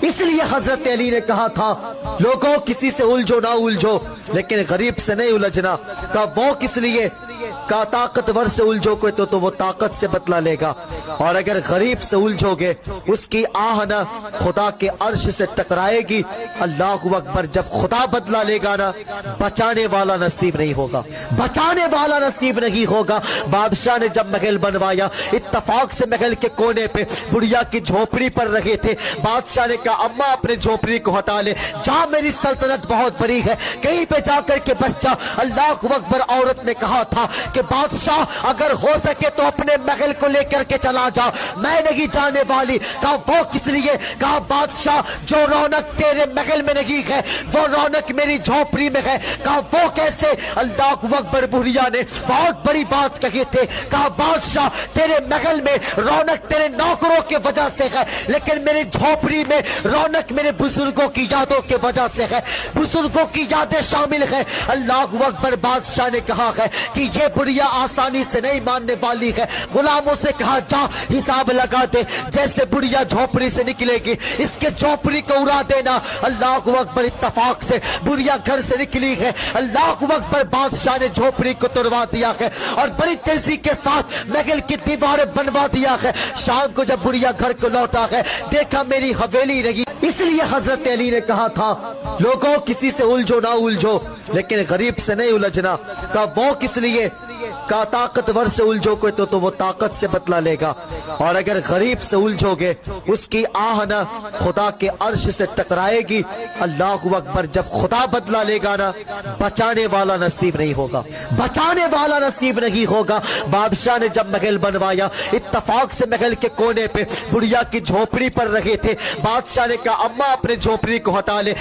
اس لیے حضرت علی نے کہا تھا لوگوں کسی سے الجھو نہ الجھو لیکن غریب سے نہیں الجھنا. کہا وہ کس لیے؟ کہا طاقتور سے الجھو کوئی تو وہ طاقت سے بدلہ لے گا اور اگر غریب سے الجھو گے اس کی آہ نہ خدا کے عرش سے ٹکرائے گی. اللہ اکبر. جب خدا بدلہ لے گا نا بچانے والا نصیب نہیں ہوگا, بچانے والا نصیب نہیں ہوگا. بادشاہ نے جب محل بنوایا اتفاق سے محل کے کونے پہ بڑھیا کی جھوپڑی پر رہے تھے. بادشاہ نے کہا اماں اپنے جھوپڑی کو ہٹا لے, جا میری سلطنت بہت بڑی ہے کہیں پہ جا کر کے بس جا. اللہ اکبر. عورت نے کہا تھا کہ بادشاہ اگر ہو سکے تو اپنے محل کو لے کر کے چلا جا, میں نہیں جانے والی. کہا وہ کس لیے؟ کہا بادشاہ جو رونق تیرے محل میں نہیں ہے وہ رونق میری جھوپڑی میں ہے. کہا وہ کیسے؟ اللہ اکبر. بڑھیا نے بہت بڑی بات کہی تھی. کہا بادشاہ تیرے محل میں رونق تیرے نوکروں کی وجہ سے ہے لیکن میری جھوپڑی میں رونق میرے بزرگوں کی یادوں کی وجہ سے ہے, بزرگوں کی یادیں شامل ہے. اللہ اکبر. بادشاہ نے کہا ہے کہ یہ بڑھیا آسانی سے نہیں ماننے والی ہے. غلاموں سے کہا جا حساب لگا دے, جیسے بڑھیا جھوپڑی سے نکلے گی اس کے جھوپڑی کو اڑا دینا. اللہ اکبر. اتفاق سے بڑھیا گھر سے نکلی ہے. اللہ اکبر. بادشاہ نے جھوپڑی کو توڑوا دیا ہے اور بڑی تیزی کے ساتھ محل کی دیواریں بنوا دیا ہے. شام کو جب بڑھیا گھر کو لوٹا ہے دیکھا میری حویلی رہی. اس لیے حضرت علی نے کہا تھا لوگوں کسی سے الجھو نہ الجھو لیکن غریب سے نہیں الجھنا. کہا وہ کس لیے؟ کہا طاقتور سے الجھو کوئی تو وہ طاقت سے بدلہ لے گا اور اگر غریب سے الجھو گے اس کی آہ نہ خدا کے عرش سے ٹکرائے گی. اللہ اکبر. جب خدا بدلہ لے گا نا بچانے والا نصیب نہیں ہوگا, بچانے والا نصیب نہیں ہوگا. بادشاہ نے جب محل بنوایا اتفاق سے محل کے کونے پہ بڑھیا کی جھوپڑی پر رہے تھے. بادشاہ نے کہا اماں اپنے جھوپڑی کو ہٹا لے,